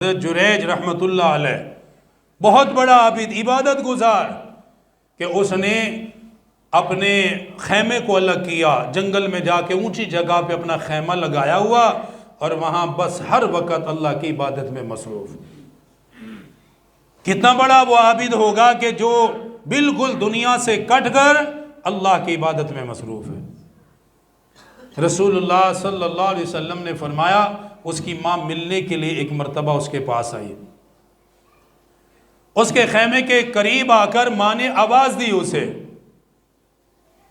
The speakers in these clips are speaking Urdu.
حضرت جریج رحمۃ اللہ علیہ بہت بڑا عابد، عبادت گزار، کہ اس نے اپنے خیمے کو الگ کیا، جنگل میں جا کے اونچی جگہ پہ اپنا خیمہ لگایا ہوا اور وہاں بس ہر وقت اللہ کی عبادت میں مصروف۔ کتنا بڑا وہ عابد ہوگا کہ جو بالکل دنیا سے کٹ کر اللہ کی عبادت میں مصروف ہے۔ رسول اللہ صلی اللہ علیہ وسلم نے فرمایا اس کی ماں ملنے کے لیے ایک مرتبہ اس کے پاس آئی، اس کے خیمے کے قریب آ کر ماں نے آواز دی، اسے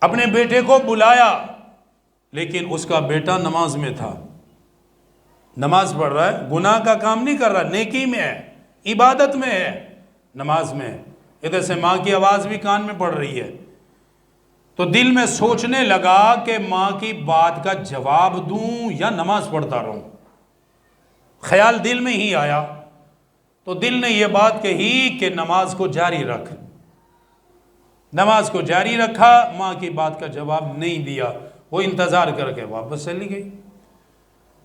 اپنے بیٹے کو بلایا، لیکن اس کا بیٹا نماز میں تھا، نماز پڑھ رہا ہے، گناہ کا کام نہیں کر رہا، نیکی میں ہے، عبادت میں ہے، نماز میں ہے۔ ادھر سے ماں کی آواز بھی کان میں پڑ رہی ہے، تو دل میں سوچنے لگا کہ ماں کی بات کا جواب دوں یا نماز پڑھتا رہوں۔ خیال دل میں ہی آیا تو دل نے یہ بات کہی کہ نماز کو جاری رکھ۔ نماز کو جاری رکھا، ماں کی بات کا جواب نہیں دیا، وہ انتظار کر کے واپس چلی گئی۔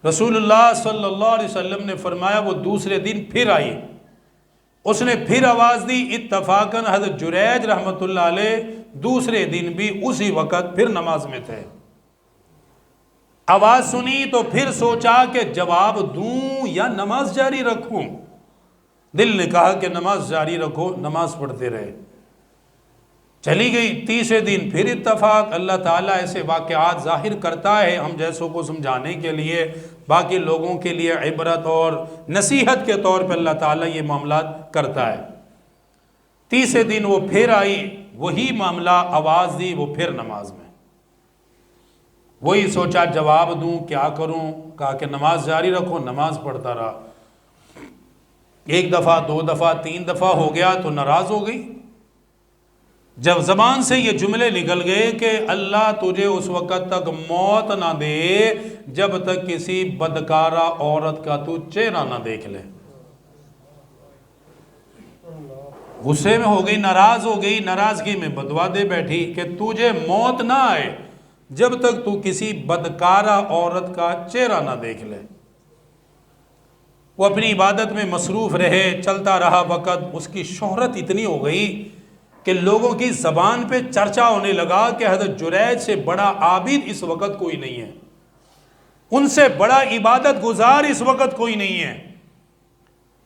رسول اللہ صلی اللہ علیہ وسلم نے فرمایا وہ دوسرے دن پھر آئی، اس نے پھر آواز دی، اتفاقاً حضرت جریج رحمۃ اللہ علیہ دوسرے دن بھی اسی وقت پھر نماز میں تھے۔ آواز سنی تو پھر سوچا کہ جواب دوں یا نماز جاری رکھوں۔ دل نے کہا کہ نماز جاری رکھو، نماز پڑھتے رہے۔ چلی گئی، تیسرے دن پھر اتفاق۔ اللہ تعالیٰ ایسے واقعات ظاہر کرتا ہے ہم جیسوں کو سمجھانے کے لیے، باقی لوگوں کے لیے عبرت اور نصیحت کے طور پہ اللہ تعالیٰ یہ معاملات کرتا ہے۔ تیسرے دن وہ پھر آئی، وہی معاملہ، آواز دی، وہ پھر نماز میں۔ وہی سوچا جواب دوں، کیا کروں، کہا کہ نماز جاری رکھو، نماز پڑھتا رہا۔ ایک دفعہ، دو دفعہ، تین دفعہ ہو گیا تو ناراض ہو گئی۔ جب زبان سے یہ جملے نکل گئے کہ اللہ تجھے اس وقت تک موت نہ دے جب تک کسی بدکارہ عورت کا تو چہرہ نہ دیکھ لے۔ غصے میں ہو گئی، ناراض ہو گئی، ناراضگی میں بدعا دے بیٹھی کہ تجھے موت نہ آئے جب تک تو کسی بدکارہ عورت کا چہرہ نہ دیکھ لے۔ وہ اپنی عبادت میں مصروف رہے، چلتا رہا وقت، اس کی شہرت اتنی ہو گئی کہ لوگوں کی زبان پہ چرچا ہونے لگا کہ حضرت جریج سے بڑا عابد اس وقت کوئی نہیں ہے، ان سے بڑا عبادت گزار اس وقت کوئی نہیں ہے۔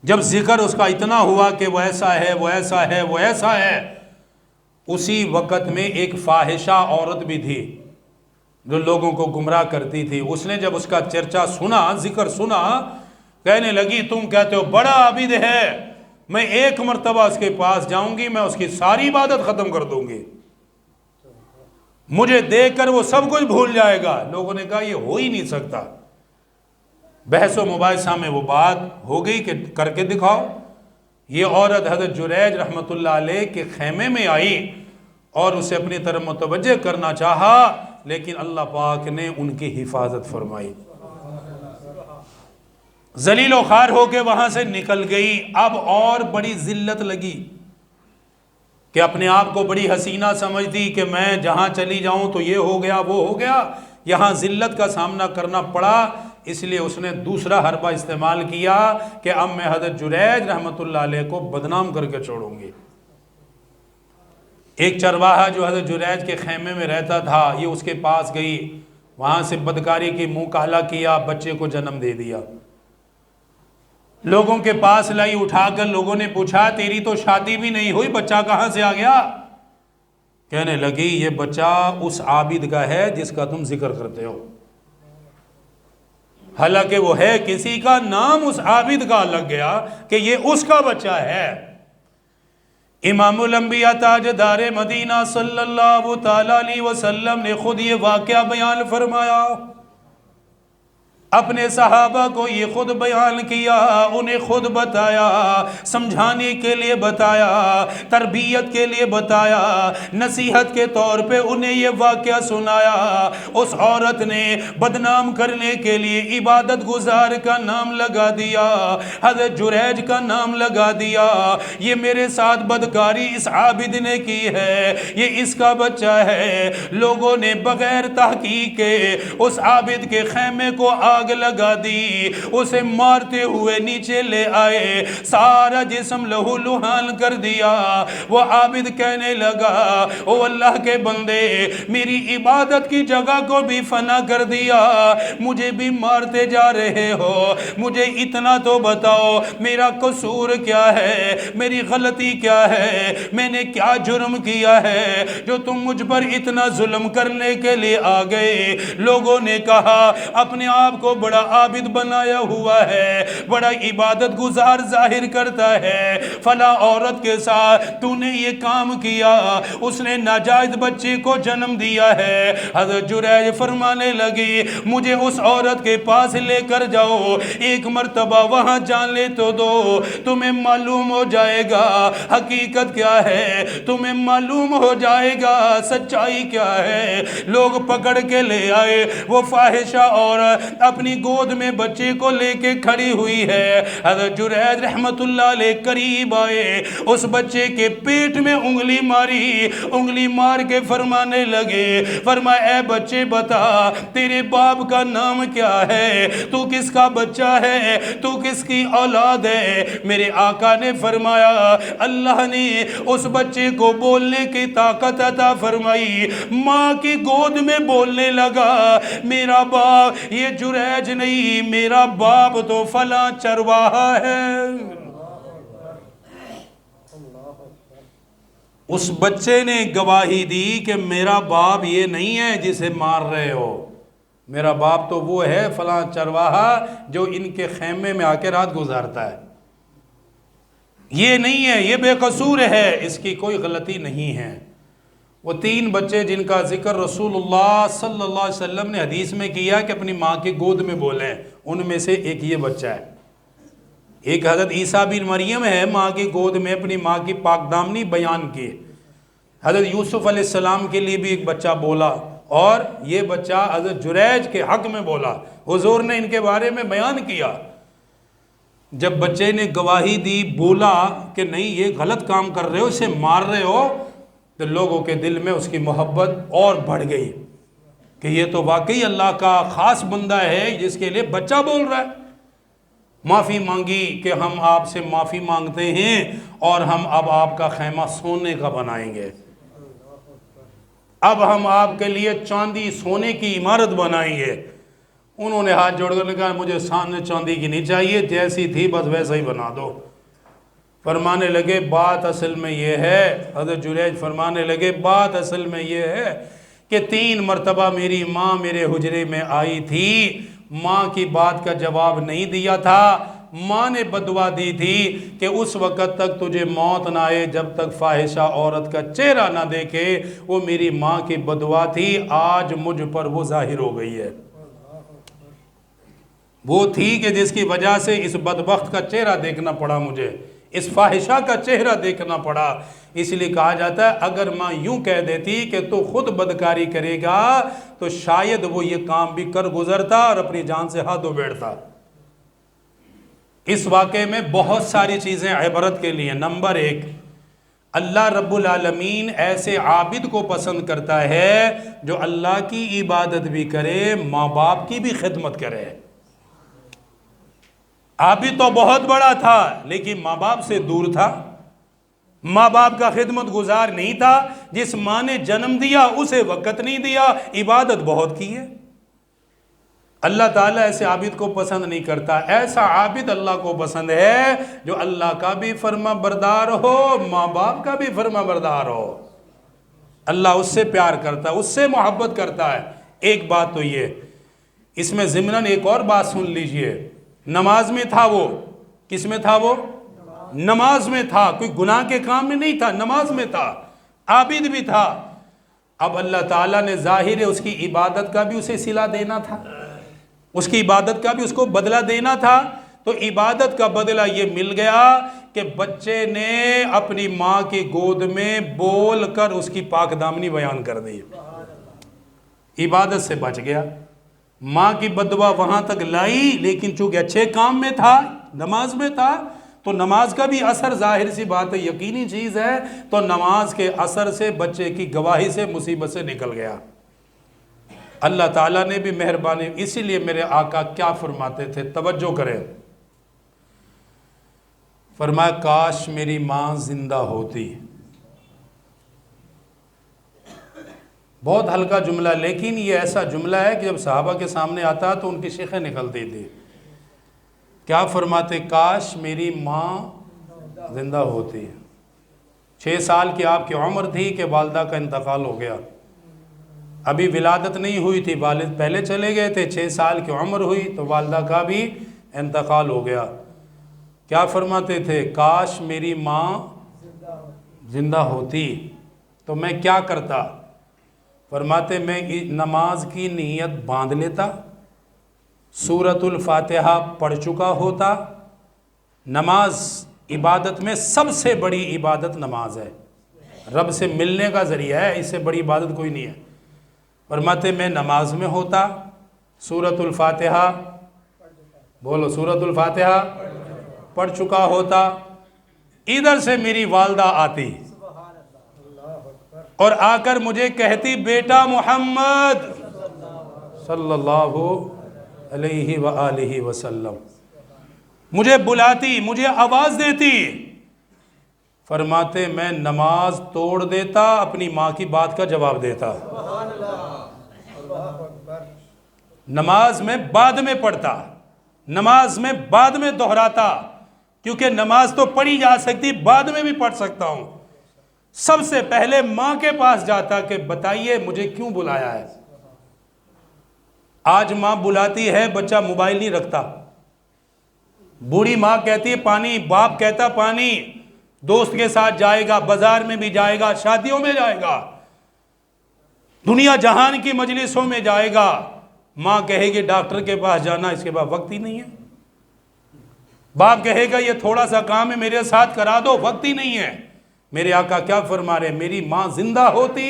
جب ذکر اس کا اتنا ہوا کہ وہ ایسا ہے، وہ ایسا ہے، وہ ایسا ہے، اسی وقت میں ایک فاحشہ عورت بھی تھی جو لوگوں کو گمراہ کرتی تھی، اس نے جب اس کا چرچا سنا، ذکر سنا، کہنے لگی تم کہتے ہو بڑا عابد ہے، میں ایک مرتبہ اس کے پاس جاؤں گی، میں اس کی ساری عبادت ختم کر دوں گی، مجھے دیکھ کر وہ سب کچھ بھول جائے گا۔ لوگوں نے کہا یہ ہو ہی نہیں سکتا۔ بحث و مباحثہ میں وہ بات ہو گئی کہ کر کے دکھاؤ۔ یہ عورت حضرت جریج رحمۃ اللہ علیہ کے خیمے میں آئی اور اسے اپنی طرف متوجہ کرنا چاہا، لیکن اللہ پاک نے ان کی حفاظت فرمائی، ذلیل و خوار ہو کے وہاں سے نکل گئی۔ اب اور بڑی ذلت لگی کہ اپنے آپ کو بڑی حسینہ سمجھتی کہ میں جہاں چلی جاؤں تو یہ ہو گیا، وہ ہو گیا، یہاں ذلت کا سامنا کرنا پڑا۔ اس لیے اس نے دوسرا حربہ استعمال کیا کہ اب میں حضرت جریج رحمۃ اللہ علیہ کو بدنام کر کے چھوڑوں گی۔ ایک چرواہا جو حضرت جریج کے خیمے میں رہتا تھا، یہ اس کے پاس گئی، وہاں سے بدکاری کی منہ کالا کیا، بچے کو جنم دے دیا۔ لوگوں کے پاس لائی، اٹھا کر لوگوں نے پوچھا تیری تو شادی بھی نہیں ہوئی، بچہ کہاں سے آ گیا؟ کہنے لگی یہ بچہ اس عابد کا ہے جس کا تم ذکر کرتے ہو، حالانکہ وہ ہے کسی کا، نام اس عابد کا لگ گیا کہ یہ اس کا بچہ ہے۔ امام الانبیاء تاجدار مدینہ صلی اللہ تعالی علیہ وسلم نے خود یہ واقعہ بیان فرمایا، اپنے صحابہ کو یہ خود بیان کیا، انہیں خود بتایا، سمجھانے کے لیے بتایا، تربیت کے لیے بتایا، نصیحت کے طور پہ انہیں یہ واقعہ سنایا۔ اس عورت نے بدنام کرنے کے لیے عبادت گزار کا نام لگا دیا، حضرت جریج کا نام لگا دیا، یہ میرے ساتھ بدکاری اس عابد نے کی ہے، یہ اس کا بچہ ہے۔ لوگوں نے بغیر تحقیق کے اس عابد کے خیمے کو آگ لگا دی، اسے مارتے ہوئے نیچے لے آئے، سارا جسم لہو لہان کر دیا۔ وہ عابد کہنے لگا او اللہ کے بندے، میری عبادت کی جگہ کو بھی فنا کر دیا، مجھے بھی مارتے جا رہے ہو، مجھے اتنا تو بتاؤ میرا قصور کیا ہے، میری غلطی کیا ہے، میں نے کیا جرم کیا ہے جو تم مجھ پر اتنا ظلم کرنے کے لیے آ گئے؟ لوگوں نے کہا اپنے آپ کو بڑا عابد بنایا ہوا ہے، بڑا عبادت گزار ظاہر کرتا ہے، فلاں عورت کے ساتھ تو نے یہ کام کیا، اس نے ناجائز بچے کو جنم دیا ہے۔ حضرت جریج فرمانے لگی مجھے اس عورت کے پاس لے کر جاؤ، ایک مرتبہ وہاں جان لے تو دو، تمہیں معلوم ہو جائے گا حقیقت کیا ہے، تمہیں معلوم ہو جائے گا سچائی کیا ہے۔ لوگ پکڑ کے لے آئے، وہ فاحشہ عورت اپنی گود میں بچے کو لے کے کھڑی ہوئی ہے۔ حضرت جریج رحمت اللہ علیہ قریب آئے، اس بچے کے پیٹ میں انگلی ماری، انگلی مار کے فرمانے لگے، فرمایا اے بچے بتا تیرے باپ کا نام کیا ہے، تو کس کا بچہ ہے، تو کس کی اولاد ہے؟ میرے آقا نے فرمایا اللہ نے اس بچے کو بولنے کی طاقت عطا فرمائی، ماں کی گود میں بولنے لگا میرا باپ یہ جریج نہیں، میرا باپ تو فلاں چرواہا ہے۔ اس بچے نے گواہی دی کہ میرا باپ یہ نہیں ہے جسے مار رہے ہو، میرا باپ تو وہ ہے فلاں چرواہا جو ان کے خیمے میں آ کے رات گزارتا ہے، یہ نہیں ہے، یہ بے قصور ہے، اس کی کوئی غلطی نہیں ہے۔ وہ 3 بچے جن کا ذکر رسول اللہ صلی اللہ علیہ وسلم نے حدیث میں کیا کہ اپنی ماں کی گود میں بولیں، ان میں سے ایک یہ بچہ ہے۔ ایک حضرت عیسیٰ بن مریم ہے، ماں کی گود میں اپنی ماں کی پاک دامنی بیان کی۔ حضرت یوسف علیہ السلام کے لیے بھی ایک بچہ بولا، اور یہ بچہ حضرت جریج کے حق میں بولا، حضور نے ان کے بارے میں بیان کیا۔ جب بچے نے گواہی دی، بولا کہ نہیں یہ غلط کام کر رہے ہو، اسے مار رہے ہو، تو لوگوں کے دل میں اس کی محبت اور بڑھ گئی کہ یہ تو واقعی اللہ کا خاص بندہ ہے جس کے لیے بچہ بول رہا ہے۔ معافی مانگی کہ ہم آپ سے معافی مانگتے ہیں اور ہم اب آپ کا خیمہ سونے کا بنائیں گے، اب ہم آپ کے لیے چاندی سونے کی عمارت بنائیں گے۔ انہوں نے ہاتھ جوڑ کر کہا مجھے سامنے چاندی کی نہیں چاہیے، جیسی تھی بس ویسا ہی بنا دو۔ فرمانے لگے بات اصل میں یہ ہے، حضرت جریج فرمانے لگے بات اصل میں یہ ہے کہ 3 مرتبہ میری ماں میرے حجرے میں آئی تھی، ماں کی بات کا جواب نہیں دیا تھا، ماں نے بددعا دی تھی کہ اس وقت تک تجھے موت نہ آئے جب تک فاحشہ عورت کا چہرہ نہ دیکھے۔ وہ میری ماں کی بددعا تھی، آج مجھ پر وہ ظاہر ہو گئی ہے۔ وہ تھی کہ جس کی وجہ سے اس بدبخت کا چہرہ دیکھنا پڑا، مجھے اس فاحشہ کا چہرہ دیکھنا پڑا۔ اس لیے کہا جاتا ہے اگر ماں یوں کہہ دیتی کہ تو خود بدکاری کرے گا تو شاید وہ یہ کام بھی کر گزرتا اور اپنی جان سے ہاتھوں بیٹھتا۔ اس واقعے میں بہت ساری چیزیں عبرت کے لیے۔ نمبر 1، اللہ رب العالمین ایسے عابد کو پسند کرتا ہے جو اللہ کی عبادت بھی کرے، ماں باپ کی بھی خدمت کرے۔ عابد تو بہت بڑا تھا لیکن ماں باپ سے دور تھا، ماں باپ کا خدمت گزار نہیں تھا، جس ماں نے جنم دیا اسے وقت نہیں دیا، عبادت بہت کی ہے۔ اللہ تعالیٰ ایسے عابد کو پسند نہیں کرتا، ایسا عابد اللہ کو پسند ہے جو اللہ کا بھی فرما بردار ہو، ماں باپ کا بھی فرما بردار ہو۔ اللہ اس سے پیار کرتا ہے، اس سے محبت کرتا ہے۔ ایک بات تو یہ، اس میں ضمناً ایک اور بات سن لیجئے، نماز میں تھا وہ، کس میں تھا وہ؟ نماز میں تھا، کوئی گناہ کے کام میں نہیں تھا، نماز میں تھا، عابد بھی تھا۔ اب اللہ تعالیٰ نے ظاہر ہے اس کی عبادت کا بھی اسے صلہ دینا تھا، اس کی عبادت کا بھی اس کو بدلہ دینا تھا، تو عبادت کا بدلہ یہ مل گیا کہ بچے نے اپنی ماں کی گود میں بول کر اس کی پاک دامنی بیان کر دی، عبادت سے بچ گیا۔ ماں کی بددعا وہاں تک لائی، لیکن چونکہ اچھے کام میں تھا، نماز میں تھا، تو نماز کا بھی اثر ظاہر سی بات ہے، یقینی چیز ہے، تو نماز کے اثر سے بچے کی گواہی سے مصیبت سے نکل گیا۔ اللہ تعالیٰ نے بھی مہربانی، اسی لیے میرے آقا کیا فرماتے تھے، توجہ کریں، فرمایا کاش میری ماں زندہ ہوتی. بہت ہلکا جملہ، لیکن یہ ایسا جملہ ہے کہ جب صحابہ کے سامنے آتا تو ان کی شیخیں نکلتی تھی. کیا فرماتے؟ کاش میری ماں زندہ ہوتی. 6 سال کی آپ کی عمر تھی کہ والدہ کا انتقال ہو گیا. ابھی ولادت نہیں ہوئی تھی، والد پہلے چلے گئے تھے. 6 سال کی عمر ہوئی تو والدہ کا بھی انتقال ہو گیا. کیا فرماتے تھے؟ کاش میری ماں زندہ ہوتی تو میں کیا کرتا؟ فرماتے میں نماز کی نیت باندھ لیتا، سورۃ الفاتحہ پڑھ چکا ہوتا. نماز عبادت میں سب سے بڑی عبادت نماز ہے، رب سے ملنے کا ذریعہ ہے، اس سے بڑی عبادت کوئی نہیں ہے. فرماتے میں نماز میں ہوتا، سورۃ الفاتحہ، بولو سورۃ الفاتحہ پڑھ چکا ہوتا. ادھر سے میری والدہ آتی اور آ کر مجھے کہتی بیٹا محمد صلی اللہ علیہ وآلہ وسلم، مجھے بلاتی، مجھے آواز دیتی. فرماتے میں نماز توڑ دیتا، اپنی ماں کی بات کا جواب دیتا. نماز میں بعد میں پڑھتا، نماز میں بعد میں دہراتا، کیونکہ نماز تو پڑھی جا سکتی، بعد میں بھی پڑھ سکتا ہوں. سب سے پہلے ماں کے پاس جاتا کہ بتائیے مجھے کیوں بلایا ہے. آج ماں بلاتی ہے، بچہ موبائل نہیں رکھتا. بوڑھی ماں کہتی ہے پانی، باپ کہتا پانی، دوست کے ساتھ جائے گا، بازار میں بھی جائے گا، شادیوں میں جائے گا، دنیا جہان کی مجلسوں میں جائے گا. ماں کہے گی ڈاکٹر کے پاس جانا، اس کے بعد وقت ہی نہیں ہے. باپ کہے گا یہ تھوڑا سا کام ہے میرے ساتھ کرا دو، وقت ہی نہیں ہے. میرے آقا کیا فرما رہے؟ میری ماں زندہ ہوتی،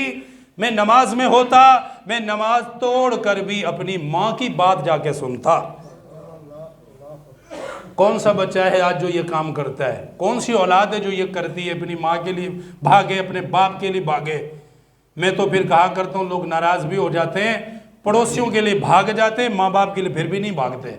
میں نماز میں ہوتا، میں نماز توڑ کر بھی اپنی ماں کی بات جا کے سنتا. کون سا بچہ ہے آج جو یہ کام کرتا ہے؟ کون سی اولاد ہے جو یہ کرتی ہے؟ اپنی ماں کے لیے بھاگے، اپنے باپ کے لیے بھاگے. میں تو پھر کہا کرتا ہوں، لوگ ناراض بھی ہو جاتے ہیں، پڑوسیوں کے لیے بھاگ جاتے ہیں، ماں باپ کے لیے پھر بھی نہیں بھاگتے.